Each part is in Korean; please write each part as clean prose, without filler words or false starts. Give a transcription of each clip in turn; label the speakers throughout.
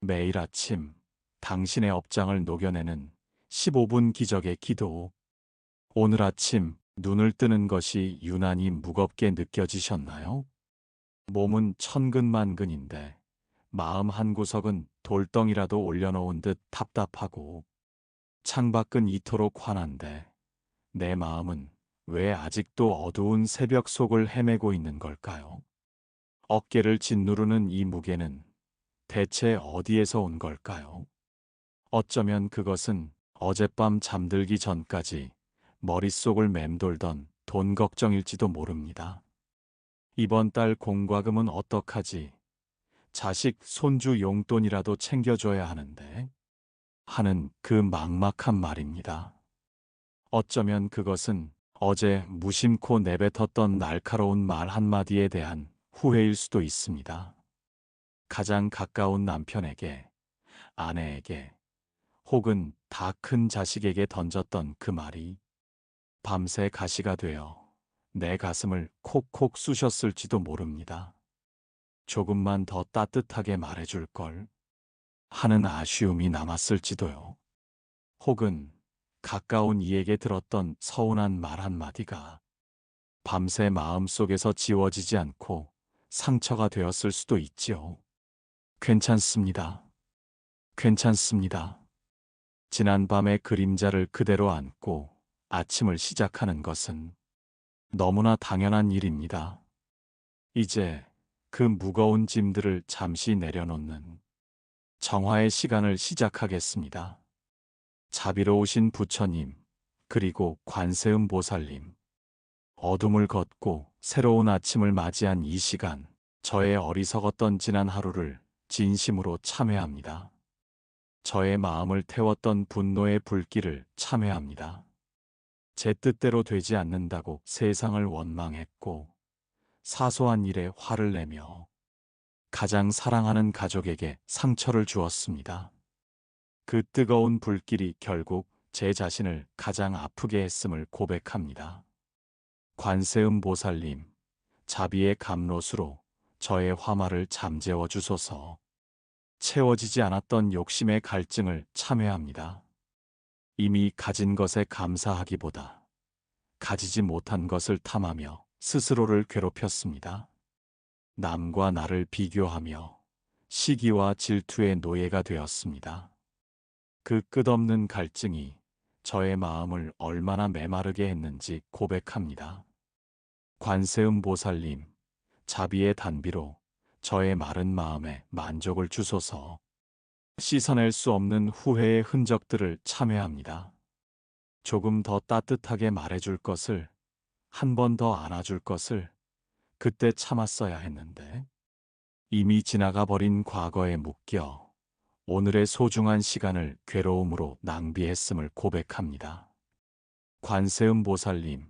Speaker 1: 매일 아침 당신의 업장을 녹여내는 15분 기적의 기도. 오늘 아침 눈을 뜨는 것이 유난히 무겁게 느껴지셨나요? 몸은 천근만근인데 마음 한구석은 돌덩이라도 올려놓은 듯 답답하고, 창밖은 이토록 환한데 내 마음은 왜 아직도 어두운 새벽 속을 헤매고 있는 걸까요? 어깨를 짓누르는 이 무게는 대체 어디에서 온 걸까요? 어쩌면 그것은 어젯밤 잠들기 전까지 머릿속을 맴돌던 돈 걱정일지도 모릅니다. 이번 달 공과금은 어떡하지? 자식, 손주 용돈이라도 챙겨줘야 하는데 하는 그 막막한 말입니다. 어쩌면 그것은 어제 무심코 내뱉었던 날카로운 말 한마디에 대한 후회일 수도 있습니다. 가장 가까운 남편에게, 아내에게, 혹은 다 큰 자식에게 던졌던 그 말이 밤새 가시가 되어 내 가슴을 콕콕 쑤셨을지도 모릅니다. 조금만 더 따뜻하게 말해줄 걸 하는 아쉬움이 남았을지도요. 혹은 가까운 이에게 들었던 서운한 말 한마디가 밤새 마음속에서 지워지지 않고 상처가 되었을 수도 있지요. 괜찮습니다. 괜찮습니다. 지난밤의 그림자를 그대로 안고 아침을 시작하는 것은 너무나 당연한 일입니다. 이제 그 무거운 짐들을 잠시 내려놓는 정화의 시간을 시작하겠습니다. 자비로우신 부처님, 그리고 관세음 보살님, 어둠을 걷고 새로운 아침을 맞이한 이 시간, 저의 어리석었던 지난 하루를 진심으로 참회합니다. 저의 마음을 태웠던 분노의 불길을 참회합니다. 제 뜻대로 되지 않는다고 세상을 원망했고, 사소한 일에 화를 내며 가장 사랑하는 가족에게 상처를 주었습니다. 그 뜨거운 불길이 결국 제 자신을 가장 아프게 했음을 고백합니다. 관세음 보살님, 자비의 감로수로 저의 화마를 잠재워 주소서. 채워지지 않았던 욕심의 갈증을 참회합니다. 이미 가진 것에 감사하기보다 가지지 못한 것을 탐하며 스스로를 괴롭혔습니다. 남과 나를 비교하며 시기와 질투의 노예가 되었습니다. 그 끝없는 갈증이 저의 마음을 얼마나 메마르게 했는지 고백합니다. 관세음 보살님, 자비의 단비로 저의 마른 마음에 만족을 주소서. 씻어낼 수 없는 후회의 흔적들을 참회합니다. 조금 더 따뜻하게 말해줄 것을, 한 번 더 안아줄 것을 그때 참았어야 했는데, 이미 지나가 버린 과거에 묶여 오늘의 소중한 시간을 괴로움으로 낭비했음을 고백합니다. 관세음 보살님,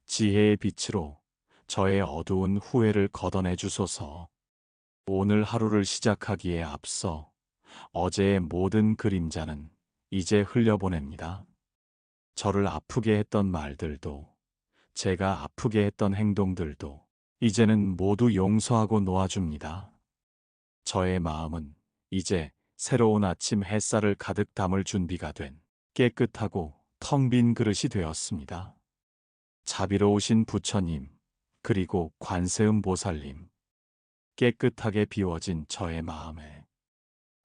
Speaker 1: 지혜의 빛으로 저의 어두운 후회를 걷어내 주소서. 오늘 하루를 시작하기에 앞서 어제의 모든 그림자는 이제 흘려보냅니다. 저를 아프게 했던 말들도, 제가 아프게 했던 행동들도 이제는 모두 용서하고 놓아줍니다. 저의 마음은 이제 새로운 아침 햇살을 가득 담을 준비가 된 깨끗하고 텅 빈 그릇이 되었습니다. 자비로우신 부처님, 그리고 관세음 보살님, 깨끗하게 비워진 저의 마음에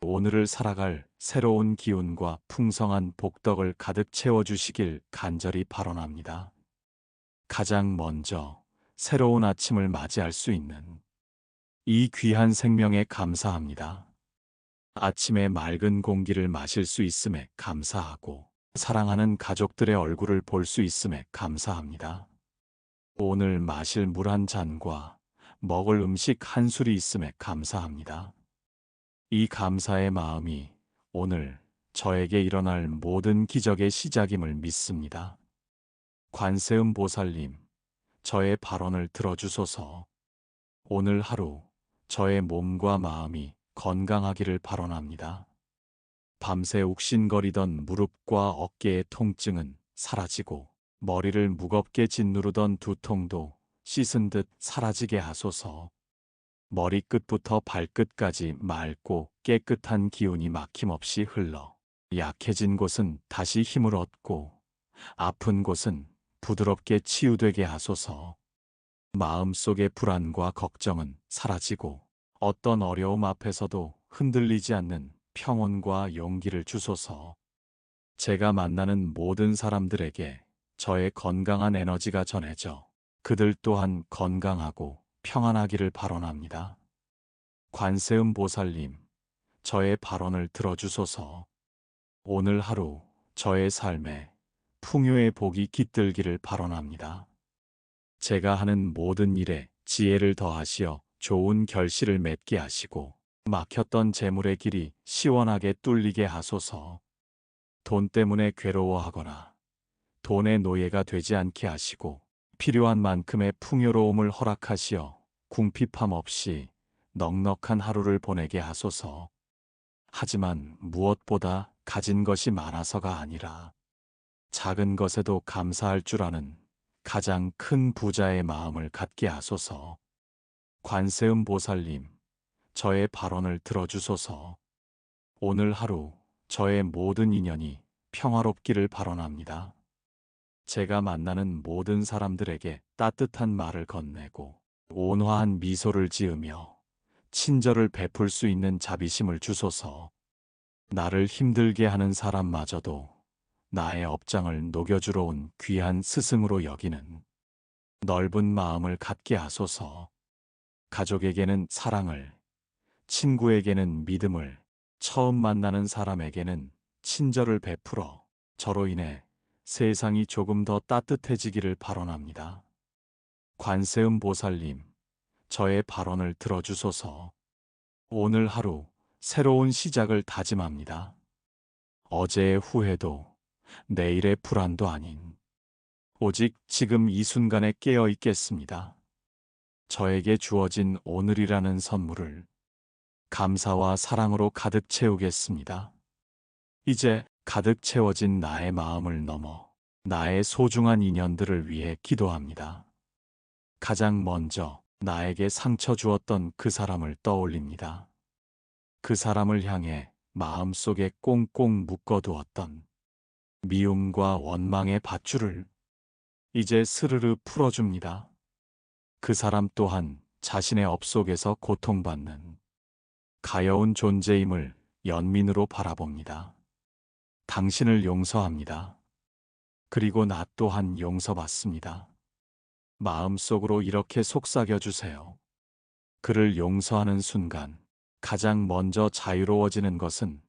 Speaker 1: 오늘을 살아갈 새로운 기운과 풍성한 복덕을 가득 채워주시길 간절히 발언합니다. 가장 먼저 새로운 아침을 맞이할 수 있는 이 귀한 생명에 감사합니다. 아침의 맑은 공기를 마실 수 있음에 감사하고, 사랑하는 가족들의 얼굴을 볼 수 있음에 감사합니다. 오늘 마실 물 한 잔과 먹을 음식 한 술이 있음에 감사합니다. 이 감사의 마음이 오늘 저에게 일어날 모든 기적의 시작임을 믿습니다. 관세음 보살님, 저의 발언을 들어주소서. 오늘 하루 저의 몸과 마음이 건강하기를 발언합니다. 밤새 욱신거리던 무릎과 어깨의 통증은 사라지고, 머리를 무겁게 짓누르던 두통도 씻은 듯 사라지게 하소서. 머리끝부터 발끝까지 맑고 깨끗한 기운이 막힘없이 흘러 약해진 곳은 다시 힘을 얻고 아픈 곳은 부드럽게 치유되게 하소서. 마음속의 불안과 걱정은 사라지고 어떤 어려움 앞에서도 흔들리지 않는 평온과 용기를 주소서. 제가 만나는 모든 사람들에게 저의 건강한 에너지가 전해져 그들 또한 건강하고 평안하기를 발언합니다. 관세음 보살님, 저의 발언을 들어주소서. 오늘 하루 저의 삶에 풍요의 복이 깃들기를 발언합니다. 제가 하는 모든 일에 지혜를 더하시어 좋은 결실을 맺게 하시고 막혔던 재물의 길이 시원하게 뚫리게 하소서. 돈 때문에 괴로워하거나 돈의 노예가 되지 않게 하시고 필요한 만큼의 풍요로움을 허락하시어 궁핍함 없이 넉넉한 하루를 보내게 하소서. 하지만 무엇보다 가진 것이 많아서가 아니라 작은 것에도 감사할 줄 아는 가장 큰 부자의 마음을 갖게 하소서. 관세음 보살님, 저의 발언을 들어주소서. 오늘 하루 저의 모든 인연이 평화롭기를 발언합니다. 제가 만나는 모든 사람들에게 따뜻한 말을 건네고 온화한 미소를 지으며 친절을 베풀 수 있는 자비심을 주소서. 나를 힘들게 하는 사람마저도 나의 업장을 녹여주러 온 귀한 스승으로 여기는 넓은 마음을 갖게 하소서. 가족에게는 사랑을, 친구에게는 믿음을, 처음 만나는 사람에게는 친절을 베풀어 저로 인해 세상이 조금 더 따뜻해지기를 발언합니다. 관세음 보살님, 저의 발언을 들어주소서. 오늘 하루 새로운 시작을 다짐합니다. 어제의 후회도 내일의 불안도 아닌 오직 지금 이 순간에 깨어 있겠습니다. 저에게 주어진 오늘이라는 선물을 감사와 사랑으로 가득 채우겠습니다. 이제 가득 채워진 나의 마음을 넘어 나의 소중한 인연들을 위해 기도합니다. 가장 먼저 나에게 상처 주었던 그 사람을 떠올립니다. 그 사람을 향해 마음속에 꽁꽁 묶어두었던 미움과 원망의 밧줄을 이제 스르르 풀어줍니다. 그 사람 또한 자신의 업 속에서 고통받는 가여운 존재임을 연민으로 바라봅니다. 당신을 용서합니다. 그리고 나 또한 용서받습니다. 마음속으로 이렇게 속삭여 주세요. 그를 용서하는 순간 가장 먼저 자유로워지는 것은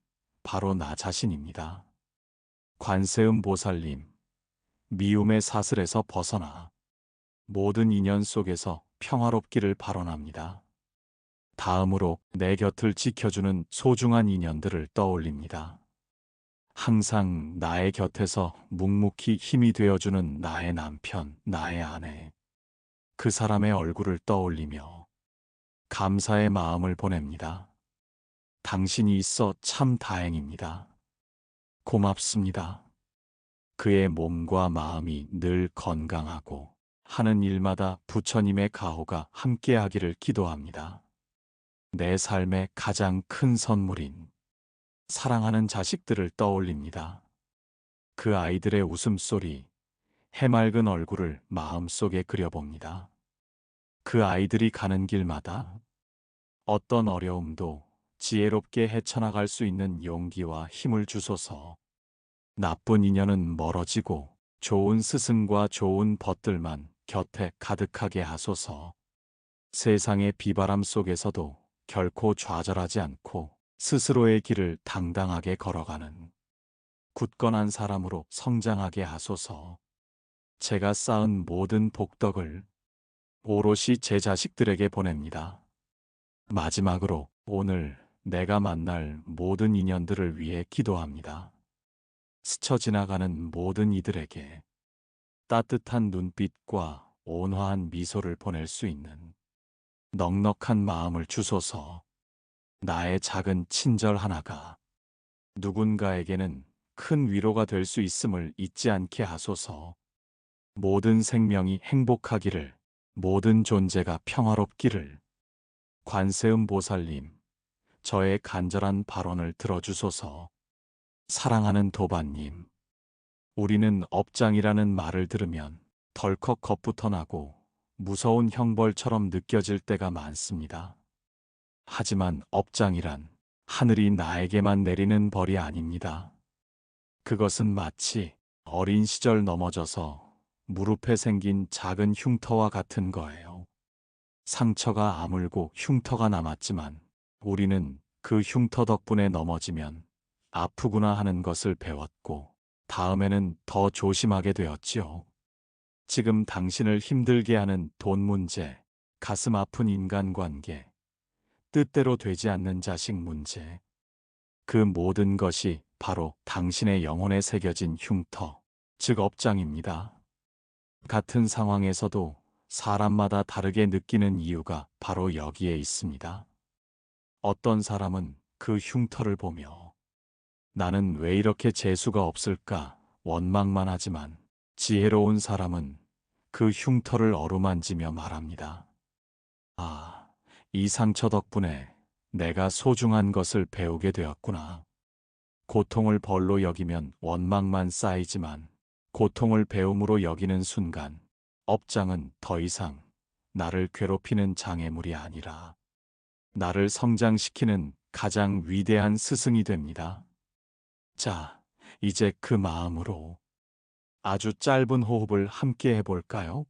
Speaker 1: 바로 나 자신입니다. 관세음 보살님, 미움의 사슬에서 벗어나 모든 인연 속에서 평화롭기를 발언합니다. 다음으로 내 곁을 지켜주는 소중한 인연들을 떠올립니다. 항상 나의 곁에서 묵묵히 힘이 되어주는 나의 남편, 나의 아내, 그 사람의 얼굴을 떠올리며 감사의 마음을 보냅니다. 당신이 있어 참 다행입니다. 고맙습니다. 그의 몸과 마음이 늘 건강하고 하는 일마다 부처님의 가호가 함께하기를 기도합니다. 내 삶의 가장 큰 선물인 사랑하는 자식들을 떠올립니다. 그 아이들의 웃음소리, 해맑은 얼굴을 마음속에 그려봅니다. 그 아이들이 가는 길마다 어떤 어려움도 지혜롭게 헤쳐나갈 수 있는 용기와 힘을 주소서. 나쁜 인연은 멀어지고 좋은 스승과 좋은 벗들만 곁에 가득하게 하소서. 세상의 비바람 속에서도 결코 좌절하지 않고 스스로의 길을 당당하게 걸어가는 굳건한 사람으로 성장하게 하소서. 제가 쌓은 모든 복덕을 오롯이 제 자식들에게 보냅니다. 마지막으로 오늘 내가 만날 모든 인연들을 위해 기도합니다. 스쳐 지나가는 모든 이들에게 따뜻한 눈빛과 온화한 미소를 보낼 수 있는 넉넉한 마음을 주소서. 나의 작은 친절 하나가 누군가에게는 큰 위로가 될 수 있음을 잊지 않게 하소서. 모든 생명이 행복하기를, 모든 존재가 평화롭기를, 관세음 보살님, 저의 간절한 발언을 들어주소서. 사랑하는 도반님, 우리는 업장이라는 말을 들으면 덜컥 겁부터 나고 무서운 형벌처럼 느껴질 때가 많습니다. 하지만 업장이란 하늘이 나에게만 내리는 벌이 아닙니다. 그것은 마치 어린 시절 넘어져서 무릎에 생긴 작은 흉터와 같은 거예요. 상처가 아물고 흉터가 남았지만 우리는 그 흉터 덕분에 넘어지면 아프구나 하는 것을 배웠고 다음에는 더 조심하게 되었지요. 지금 당신을 힘들게 하는 돈 문제, 가슴 아픈 인간관계, 뜻대로 되지 않는 자식 문제, 그 모든 것이 바로 당신의 영혼에 새겨진 흉터, 즉 업장입니다. 같은 상황에서도 사람마다 다르게 느끼는 이유가 바로 여기에 있습니다. 어떤 사람은 그 흉터를 보며 나는 왜 이렇게 재수가 없을까 원망만 하지만 지혜로운 사람은 그 흉터를 어루만지며 말합니다. 아, 이 상처 덕분에 내가 소중한 것을 배우게 되었구나. 고통을 벌로 여기면 원망만 쌓이지만 고통을 배움으로 여기는 순간 업장은 더 이상 나를 괴롭히는 장애물이 아니라 나를 성장시키는 가장 위대한 스승이 됩니다. 자, 이제 그 마음으로 아주 짧은 호흡을 함께 해볼까요?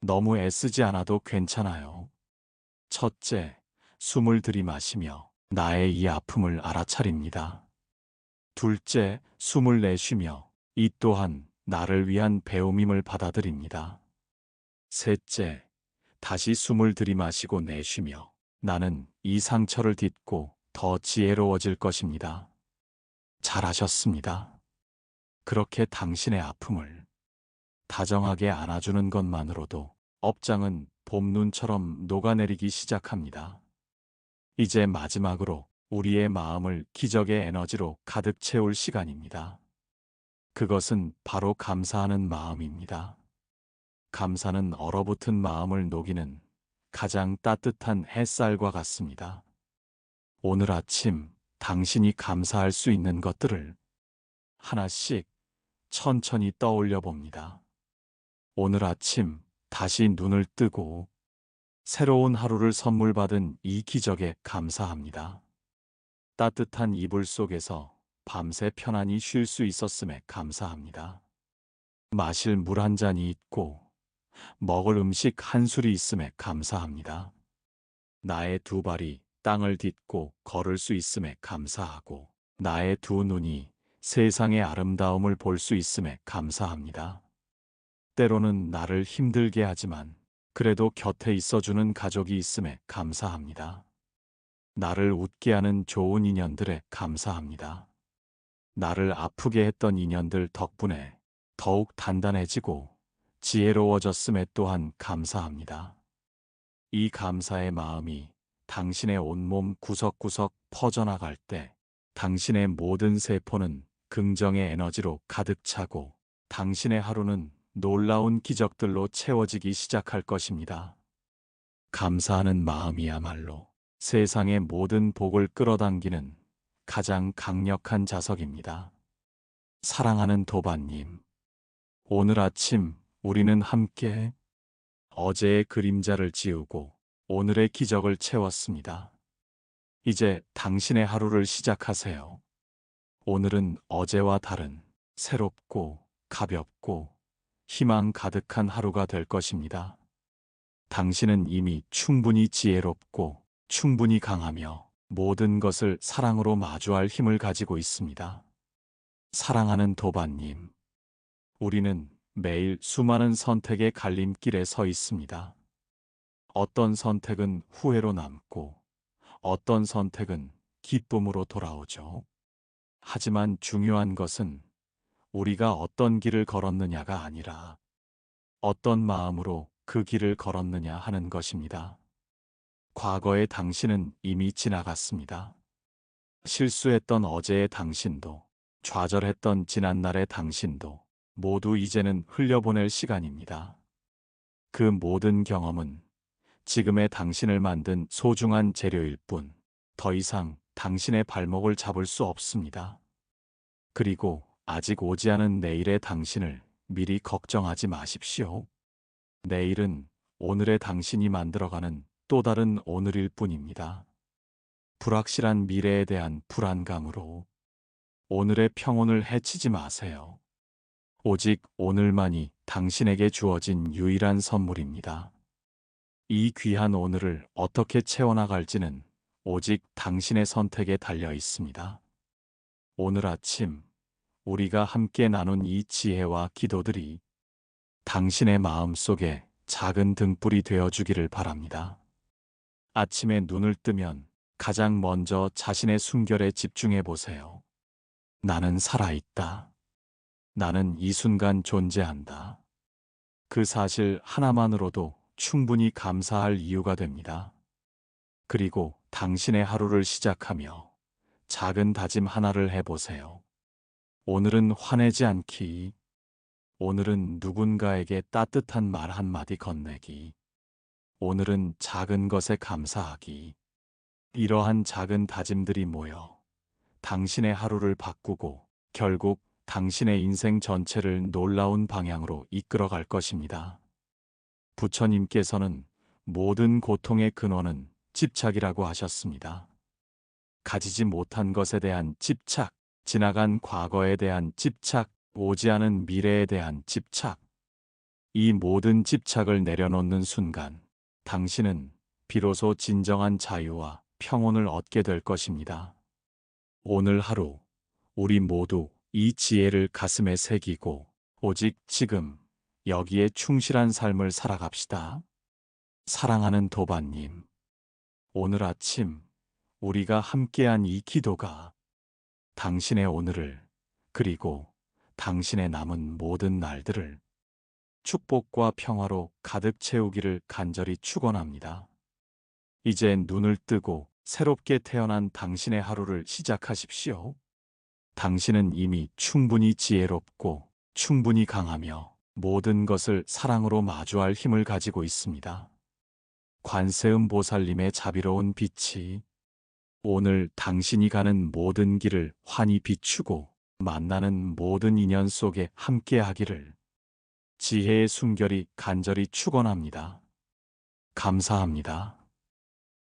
Speaker 1: 너무 애쓰지 않아도 괜찮아요. 첫째, 숨을 들이마시며 나의 이 아픔을 알아차립니다. 둘째, 숨을 내쉬며 이 또한 나를 위한 배움임을 받아들입니다. 셋째, 다시 숨을 들이마시고 내쉬며 나는 이 상처를 딛고 더 지혜로워질 것입니다. 잘하셨습니다. 그렇게 당신의 아픔을 다정하게 안아주는 것만으로도 업장은 봄눈처럼 녹아내리기 시작합니다. 이제 마지막으로 우리의 마음을 기적의 에너지로 가득 채울 시간입니다. 그것은 바로 감사하는 마음입니다. 감사는 얼어붙은 마음을 녹이는 가장 따뜻한 햇살과 같습니다. 오늘 아침 당신이 감사할 수 있는 것들을 하나씩 천천히 떠올려 봅니다. 오늘 아침 다시 눈을 뜨고 새로운 하루를 선물 받은 이 기적에 감사합니다. 따뜻한 이불 속에서 밤새 편안히 쉴 수 있었음에 감사합니다. 마실 물 한 잔이 있고 먹을 음식 한 술이 있음에 감사합니다. 나의 두 발이 땅을 딛고 걸을 수 있음에 감사하고 나의 두 눈이 세상의 아름다움을 볼 수 있음에 감사합니다. 때로는 나를 힘들게 하지만 그래도 곁에 있어주는 가족이 있음에 감사합니다. 나를 웃게 하는 좋은 인연들에 감사합니다. 나를 아프게 했던 인연들 덕분에 더욱 단단해지고 지혜로워졌음에 또한 감사합니다. 이 감사의 마음이 당신의 온몸 구석구석 퍼져나갈 때 당신의 모든 세포는 긍정의 에너지로 가득 차고 당신의 하루는 놀라운 기적들로 채워지기 시작할 것입니다. 감사하는 마음이야말로 세상의 모든 복을 끌어당기는 가장 강력한 자석입니다. 사랑하는 도반님, 오늘 아침 우리는 함께 어제의 그림자를 지우고 오늘의 기적을 채웠습니다. 이제 당신의 하루를 시작하세요. 오늘은 어제와 다른 새롭고 가볍고 희망 가득한 하루가 될 것입니다. 당신은 이미 충분히 지혜롭고 충분히 강하며 모든 것을 사랑으로 마주할 힘을 가지고 있습니다. 사랑하는 도반님, 우리는 매일 수많은 선택의 갈림길에 서 있습니다. 어떤 선택은 후회로 남고 어떤 선택은 기쁨으로 돌아오죠. 하지만 중요한 것은 우리가 어떤 길을 걸었느냐가 아니라 어떤 마음으로 그 길을 걸었느냐 하는 것입니다. 과거의 당신은 이미 지나갔습니다. 실수했던 어제의 당신도 좌절했던 지난날의 당신도 모두 이제는 흘려보낼 시간입니다. 그 모든 경험은 지금의 당신을 만든 소중한 재료일 뿐, 더 이상 당신의 발목을 잡을 수 없습니다. 그리고 아직 오지 않은 내일의 당신을 미리 걱정하지 마십시오. 내일은 오늘의 당신이 만들어가는 또 다른 오늘일 뿐입니다. 불확실한 미래에 대한 불안감으로 오늘의 평온을 해치지 마세요. 오직 오늘만이 당신에게 주어진 유일한 선물입니다. 이 귀한 오늘을 어떻게 채워나갈지는 오직 당신의 선택에 달려 있습니다. 오늘 아침 우리가 함께 나눈 이 지혜와 기도들이 당신의 마음 속에 작은 등불이 되어주기를 바랍니다. 아침에 눈을 뜨면 가장 먼저 자신의 숨결에 집중해 보세요. 나는 살아있다. 나는 이 순간 존재한다. 그 사실 하나만으로도 충분히 감사할 이유가 됩니다. 그리고 당신의 하루를 시작하며 작은 다짐 하나를 해보세요. 오늘은 화내지 않기. 오늘은 누군가에게 따뜻한 말 한마디 건네기. 오늘은 작은 것에 감사하기. 이러한 작은 다짐들이 모여 당신의 하루를 바꾸고 결국 당신의 인생 전체를 놀라운 방향으로 이끌어갈 것입니다. 부처님께서는 모든 고통의 근원은 집착이라고 하셨습니다. 가지지 못한 것에 대한 집착, 지나간 과거에 대한 집착, 오지 않은 미래에 대한 집착. 이 모든 집착을 내려놓는 순간, 당신은 비로소 진정한 자유와 평온을 얻게 될 것입니다. 오늘 하루, 우리 모두 이 지혜를 가슴에 새기고, 오직 지금, 여기에 충실한 삶을 살아갑시다. 사랑하는 도반님, 오늘 아침 우리가 함께한 이 기도가 당신의 오늘을, 그리고 당신의 남은 모든 날들을 축복과 평화로 가득 채우기를 간절히 축원합니다. 이제 눈을 뜨고 새롭게 태어난 당신의 하루를 시작하십시오. 당신은 이미 충분히 지혜롭고 충분히 강하며 모든 것을 사랑으로 마주할 힘을 가지고 있습니다. 관세음 보살님의 자비로운 빛이 오늘 당신이 가는 모든 길을 환히 비추고 만나는 모든 인연 속에 함께하기를 지혜의 숨결이 간절히 축원합니다. 감사합니다.